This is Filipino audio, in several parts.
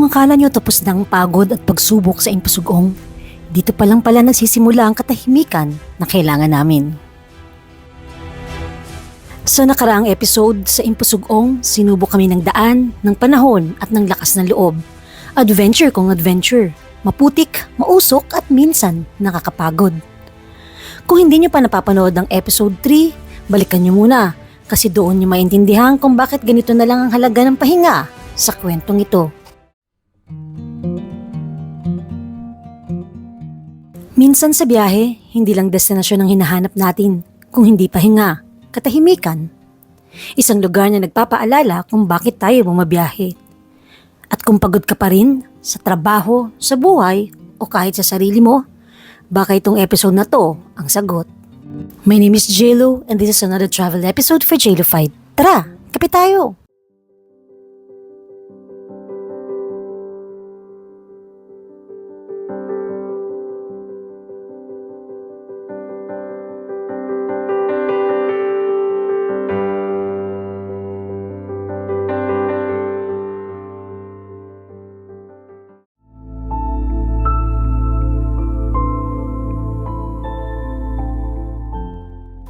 Kung akala nyo tapos na ang pagod at pagsubok sa Impasugong, dito pa lang pala nagsisimula ang katahimikan na kailangan namin. Sa nakaraang episode sa Impasugong, sinubok kami ng daan, ng panahon at ng lakas ng loob. Adventure kung adventure, maputik, mausok at minsan nakakapagod. Kung hindi nyo pa napapanood ang episode 3, balikan nyo muna kasi doon nyo maintindihan kung bakit ganito na lang ang halaga ng pahinga sa kwentong ito. Minsan sa biyahe, hindi lang destinasyon ang hinahanap natin, kung hindi pahinga, katahimikan. Isang lugar na nagpapaalala kung bakit tayo bumabiyahe. At kung pagod ka pa rin, sa trabaho, sa buhay, o kahit sa sarili mo, baka itong episode na to ang sagot. My name is JLo and this is another travel episode for JLo Fight. Tara, kape tayo!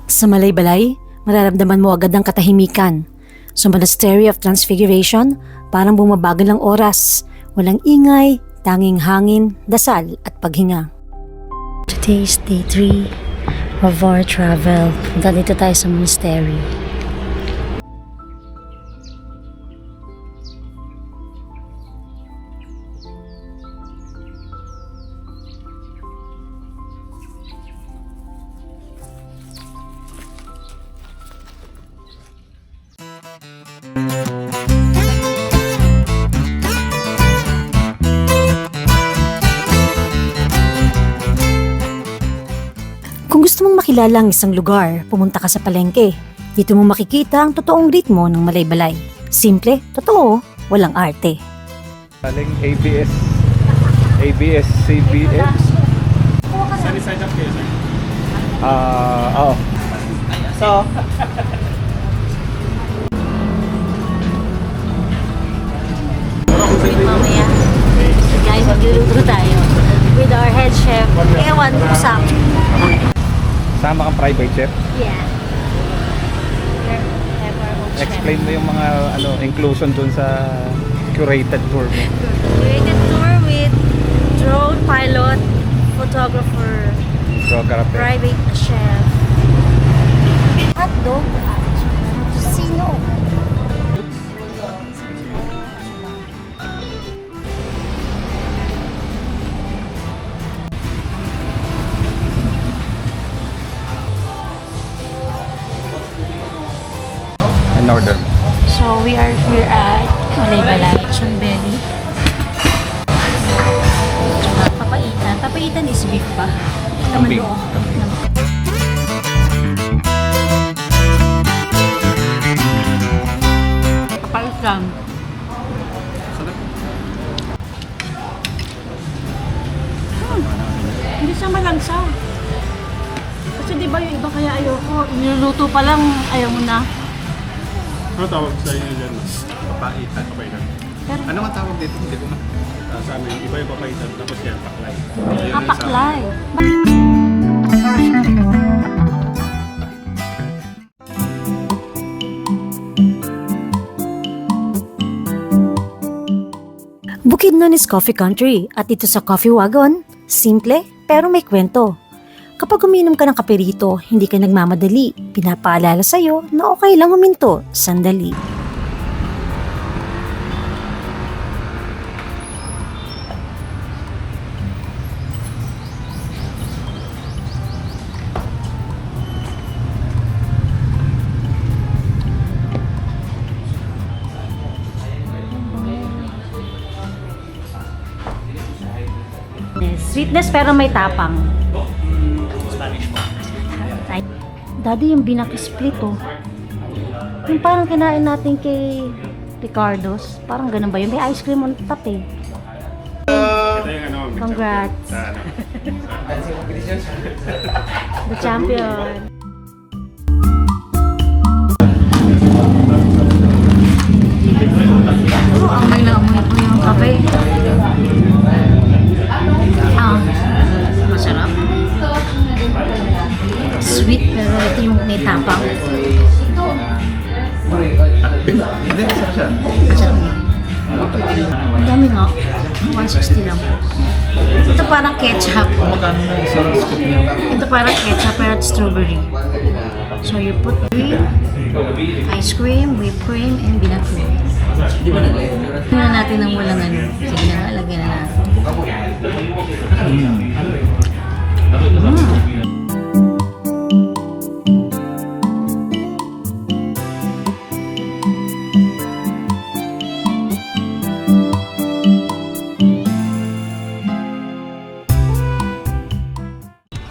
Sa Malaybalay, mararamdaman mo agad ang katahimikan. Sa Monastery of Transfiguration, parang bumabagal ang oras. Walang ingay, tanging hangin, dasal at paghinga. Today is day 3 of our travel. Punta dito tayo sa monastery. Kung gusto mong makilala ang isang lugar, pumunta ka sa palengke. Dito mo makikita ang totoong ritmo ng Malaybalay. Simple, totoo, walang arte. Galing ABS-CBN. Sunny side up kayo, sir? Oo. So, Wait, mamaya. Guys, magluluto tayo. With our head chef, Ewan Kusam. Sama kang private chef. Yeah. Have our own chef. Explain mo yung mga inclusion dun sa curated tour mo. Curated tour with drone pilot, photographer, Photographer. private chef. Hotdog. Sino? In order. So we are here at Malaybalay, Chunbeli. Papaitan. Papaitan is beef ba? Kambing. Kapait lang. Hindi siya malangsa. Kasi di ba yung iba kaya ayoko, niluluto pa lang ayaw mo na. ano tawag sa inyo dyan? Papaitan. Papaitan. Pero, Ano nga tawag dito? Hindi ko Sa amin, iba yung papaitan. Tapos yan, paklay. Yun yung sa- paklay. Bukidnon is coffee country at ito sa Coffee Wagon, simple pero may kwento. Kapag uminom ka ng kape rito, hindi ka nagmamadali. Pinapaalala sa'yo na okay lang huminto, sandali. Sweetness pero may tapang. Spanish po. Ay, Daddy, yung binaki-split oh. Yung parang kinain natin kay Ricardo's. Parang ganun ba yun? May ice cream on top eh. Ito yung ano. Congrats. Sa ano. The champion. Oh, amoy na amoy po yung kape. Pero ito yung may tapang. Hindi, isa siya. Ang dami nga. 160 lang. Ito parang ketchup. Magkano na isang scoop niya? Ito parang ketchup pero strawberry. So you put ice cream, whipped cream, and binatfood. Tingnan natin ng walang ano. Sige na nga, lagyan na natin.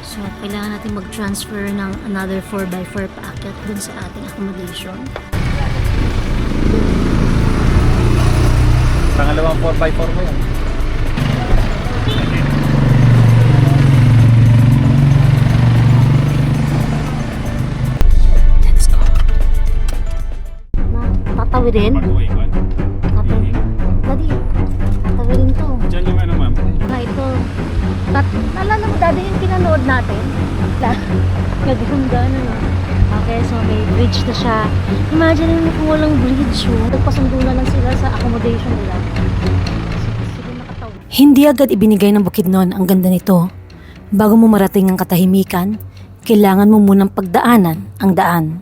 So, kailangan natin mag-transfer ng another 4x4 packet dun sa ating accommodation. Pangalawang 4x4 mo yan. Let's go. Tatawirin? Tatawirin. Daddy, tatawirin to. Diyan yung ano, ma'am. Na ito. Naalala mo dati yung pinanood natin? Naganda na no. Okay, so may bridge na siya. Imagine mo kung walang bridge. Nagpasundo na lang sila sa accommodation nila. Sige, nakatawid. Hindi agad ibinigay ng Bukidnon ang ganda nito. Bago mo marating ang katahimikan, kailangan mo munang pagdaanan ang daan.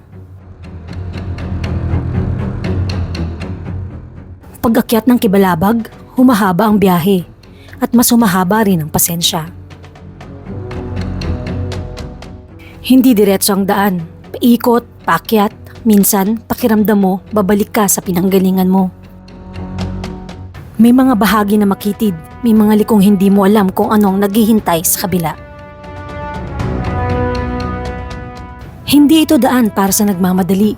Pag-akyat ng Kibalabag, humahaba ang biyahe at mas humahaba rin ang pasensya. Hindi diretso ang daan. Paikot, paakyat, minsan pakiramdam mo babalik ka sa pinanggalingan mo. May mga bahagi na makitid, may mga likong hindi mo alam kung anong naghihintay sa kabila. Hindi ito daan para sa nagmamadali.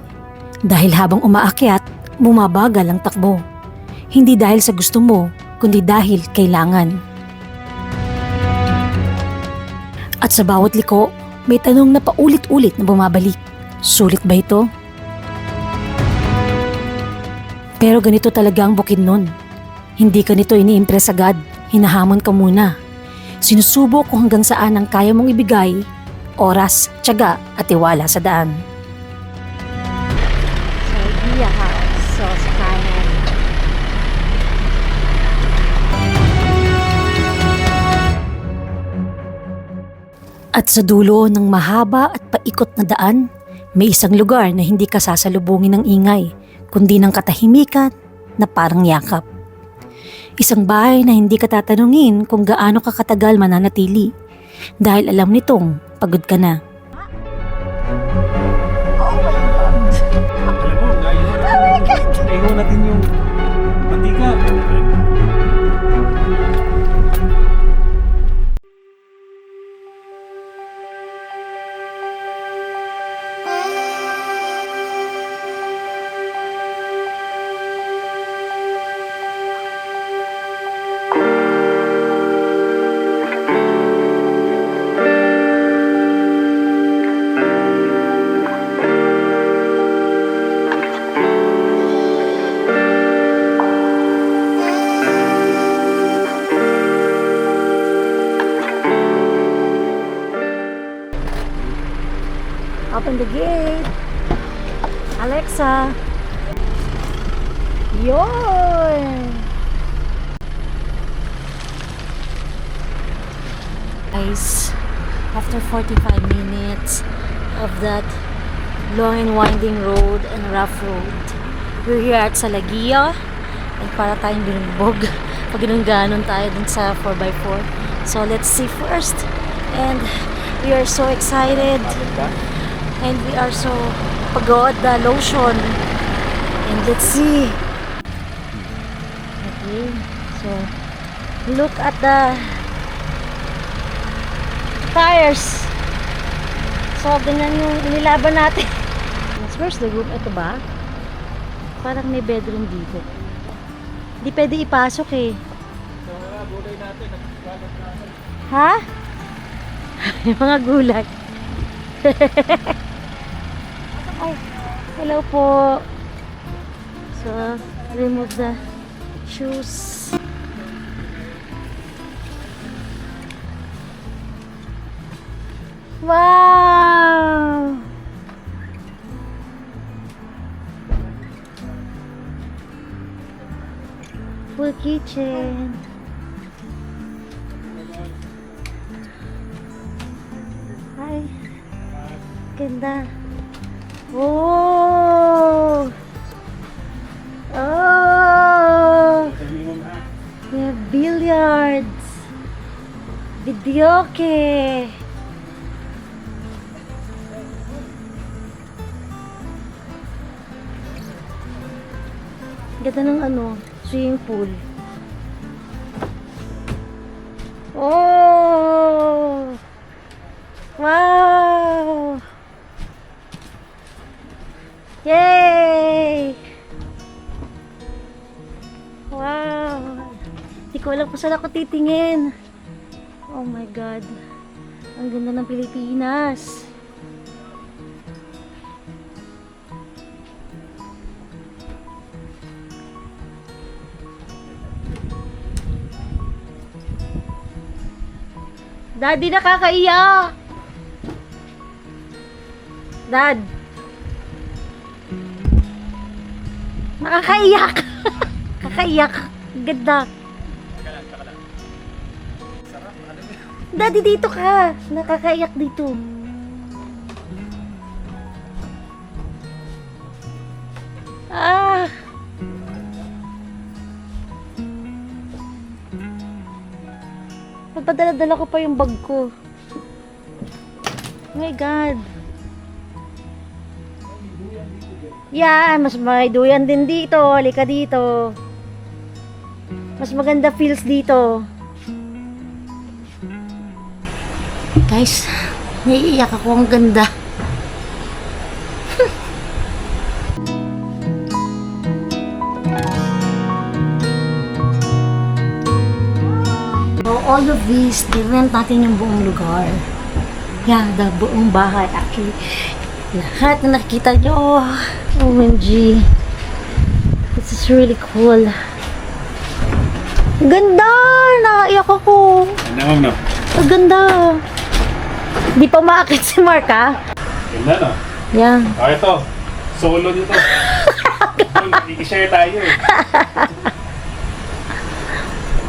Dahil habang umaakyat, bumabagal ang takbo. Hindi dahil sa gusto mo, kundi dahil kailangan. At sa bawat liko, may tanong na paulit-ulit na bumabalik. Sulit ba ito? Pero ganito talaga ang Bukidnon. Hindi ka nito ini-impress agad, hinahamon ka muna. Sinusubok kung hanggang saan ang kaya mong ibigay, oras, tiyaga at tiwala sa daan. Sa Idea House, so sa kanan. At sa dulo ng mahaba at paikot na daan, may isang lugar na hindi ka sasalubungin ng ingay, kundi ng katahimikan na parang yakap. Isang bahay na hindi ka tatanungin kung gaano ka katagal mananatili, dahil alam nitong pagod ka na. Alam mo, Iho natin yung mantika. Open the gate. Alexa. Yon! Guys, after 45 minutes of that long and winding road and rough road, we're here at Salagia and para tayong binubog pag ginungganon tayo dun sa 4x4. So let's see first, and we are so excited. And we are so pagod, the lotion. And let's see. Okay, so look at the tires. So ganyan yung inilaban natin. Where's the room? Ito ba? Parang may bedroom dito. Hindi pwede ipasok eh. Ha? Yung mga gulay. Ay, hello po. So, remove the shoes. Wow! beautiful kitchen. Ay, ganda. Oh! Oh! We have billiards. Videoke. Ganda ng swimming pool. Oh! Wow! Yay! Wow! Hindi ko alam kung saan ako titingin. Oh my God. Ang ganda ng Pilipinas. Daddy, nakakaiyak! Dad! Nakakaiyak! Kakaiyak! Ganda! Daddy, dito ka! Nakakaiyak dito. Ah! Papadala-dala ko pa yung bag ko. Oh my God. Yan, mas may duyan din dito. Halika dito. Mas maganda feels dito. Guys, naiiyak ako. Ang ganda. So, all of these, rent natin yung buong lugar. Yan, the buong bahay. Actually, lahat na nakikita nyo. OMG. This is really cool. Ganda! Naiyak ako. Ano? Ang ganda. Di pa maakit si Mark, ha? Ganda, no? Yan. Ah, ito. Solo nyo to. I-share tayo eh.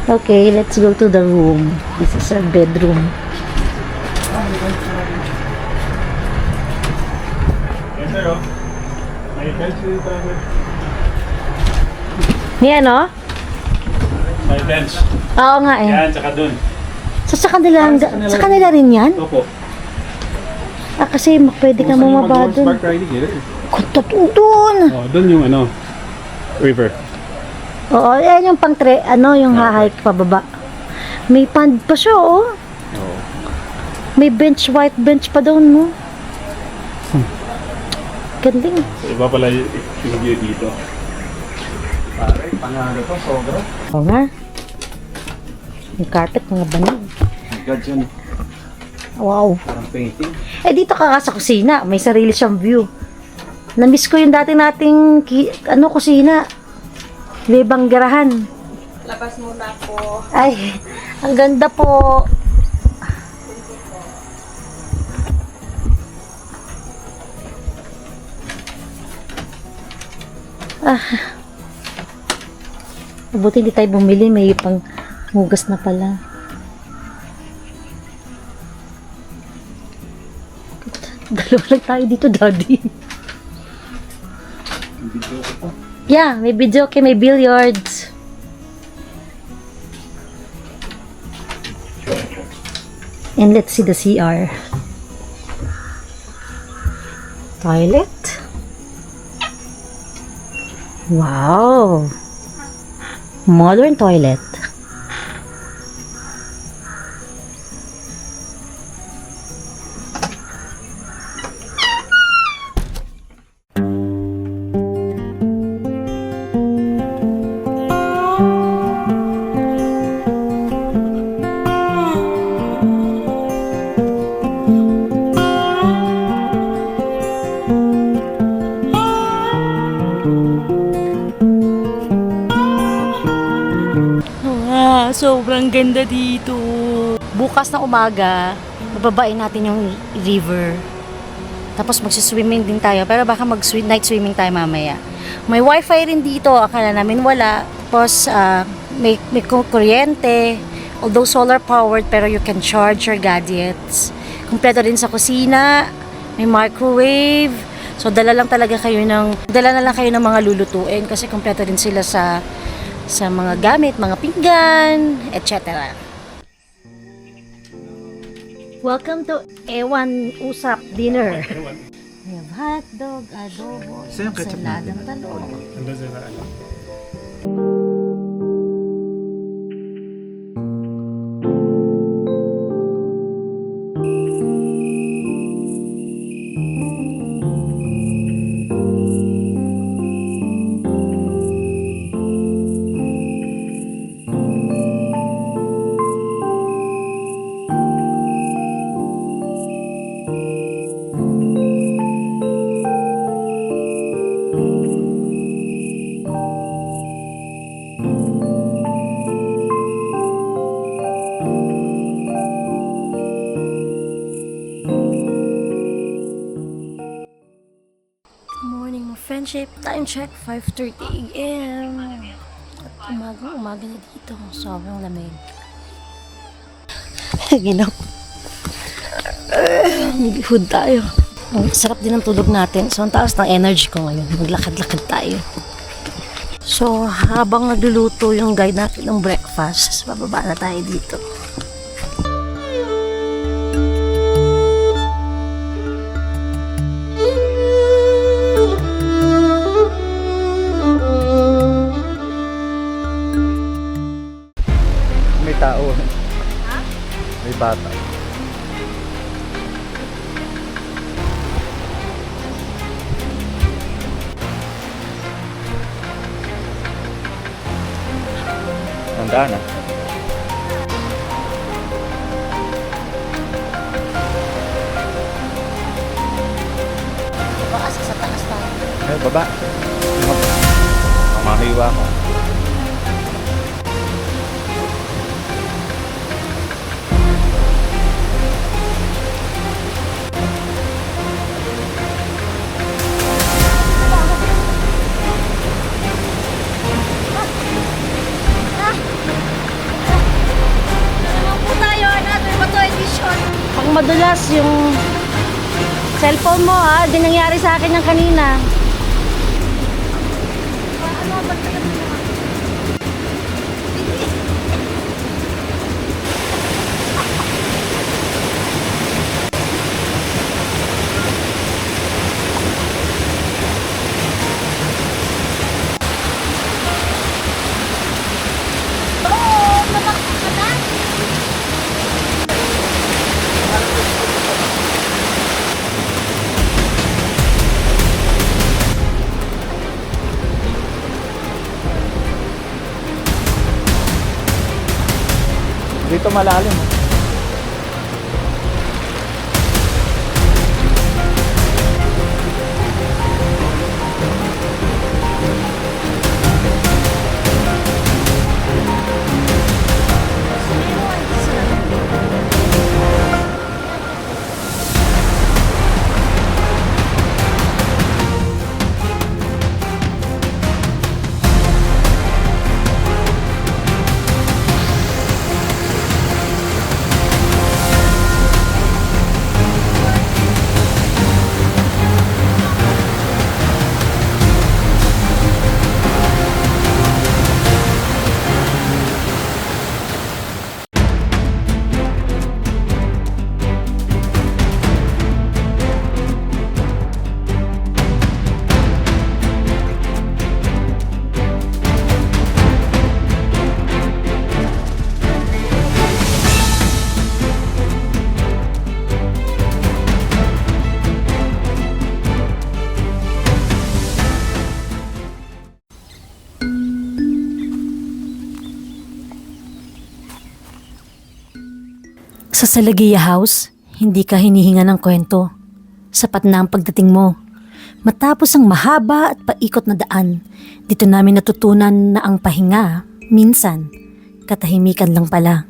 Okay, let's go to the room. This is our bedroom. Yes, sir, oh. May bench dito. Yan, no? May bench. Oo nga eh. Yan, tsaka dun. So, sa kanila rin yan? Opo. Ah, kasi pwede ka mababa dun. Horseback riding eh. Kunta dun! Oh, dun yung river. Oo, yan yung yung hahike pababa. May pond pa siya, oh. Oo. May bench, white bench pa doon, no? Ganding. So, iba pala yung view dito. Pare, panalo to, sobra. Oo nga. Yung carpet, mga banig. My God, yun. Wow. Parang painting. Eh, dito ka sa kusina. May sarili siyang view. Namiss ko yung dati nating, kusina. May banggarahan. Labas muna po. Ay, ang ganda po. Ah. Mabuti hindi tayo bumili. May pang hugas na pala. Dalawa lang tayo dito, Daddy. Yeah, may video okay, may billiards. And let's see the CR. Toilet. Wow. Modern toilet. Sobrang ganda dito. Bukas na umaga, bababain natin yung river. Tapos magsiswimming din tayo. Pero baka night swimming tayo mamaya. May wifi rin dito. Akala namin wala. Tapos may kuryente, although solar powered, pero you can charge your gadgets. Kumpleto din sa kusina, may microwave. So dala na lang kayo ng mga lulutuin kasi kumpleto din sila sa mga gamit, mga pinggan, etc. Welcome to Ewan Usap Dinner. We have hotdog, adobo, Saan yung ketchup saladang talong. Nandun sa ano? Morning, my friendship. Time check, 5:30 a.m. At umaga na dito. Sobrang lamig. Ginaw. Nagihud tayo. Ang sarap din ang tulog natin. So, ang taas ng energy ko ngayon. Maglakad-lakad tayo. So, habang nagluluto yung guide natin ng breakfast, bababa na tayo dito. May tao. May bata. Handa na. Baka sa taas tayo. Eh, baba. Mamahiwa ko. Pag madulas yung cellphone mo di nangyari sa akin yung kanina. Dito malalim. Sa Salagia House, hindi ka hinihinga ng kwento. Sapat na ang pagdating mo. Matapos ang mahaba at paikot na daan, dito namin natutunan na ang pahinga, minsan, katahimikan lang pala.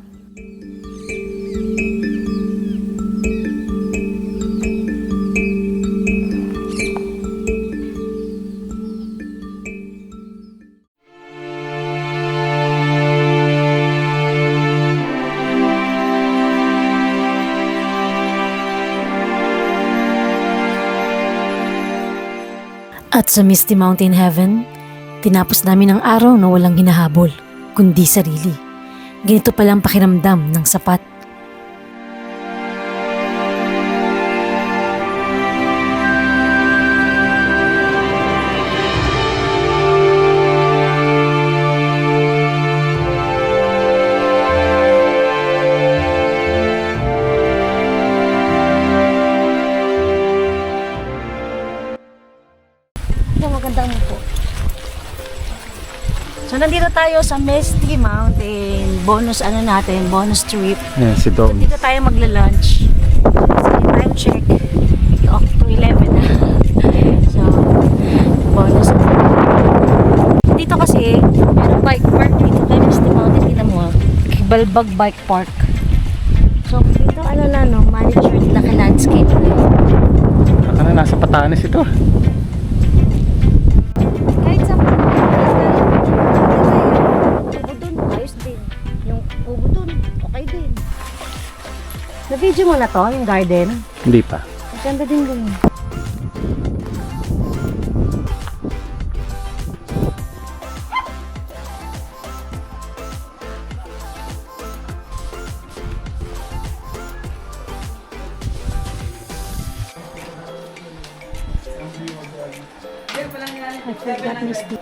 At sa Misty Mountain Heaven, tinapos namin ang araw na walang hinahabol, kundi sarili. Ganito palang pakiramdam ng sapat. Magandang po. So nandito tayo sa Misty Mountain. Bonus bonus trip. Yan, si Dom. Dito tayo magla-lunch. So time check. 2:11 na. So bonus. Dito kasi merong bike park dito tayo Misty Mountain. Tingnan mo. Balbag Bike Park. So dito manicured na landscape. Ano, nasa Patanes ito. Kahit sa kubo dun, ayos din. Yung kubo dun, okay din. Na-video mo na to, yung garden? Hindi pa. Ang ganda din dun. I forgot Misty.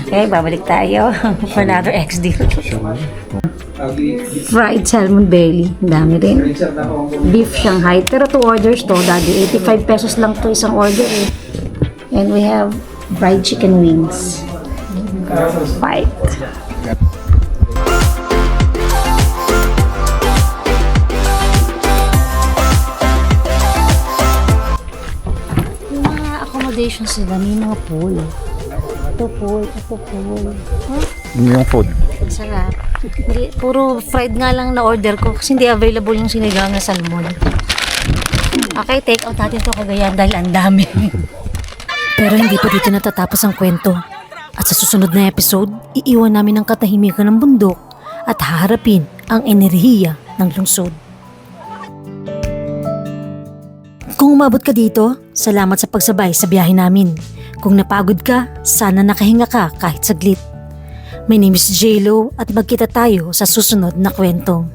Okay, babalik tayo. For another XD. Fried salmon belly. Ang dami rin. Beef Shanghai. Pero 2 orders to, daddy. 85 pesos lang to isang order eh. And we have fried chicken wings. Fight. Yung mga accommodations nila, may mga pool. Ito pool. Huh? Yung food. Sarap. Hindi, puro fried nga lang na order ko kasi hindi available yung sinigang na salmon. Okay, take out natin to Cagayan dahil ang dami. Pero hindi pa dito natatapos ang kwento. At sa susunod na episode, iiwan namin ang katahimikan ng bundok at haharapin ang enerhiya ng lungsod. Kung umabot ka dito, salamat sa pagsabay sa biyahe namin. Kung napagod ka, sana nakahinga ka kahit saglit. My name is JLo at magkita tayo sa susunod na kwento.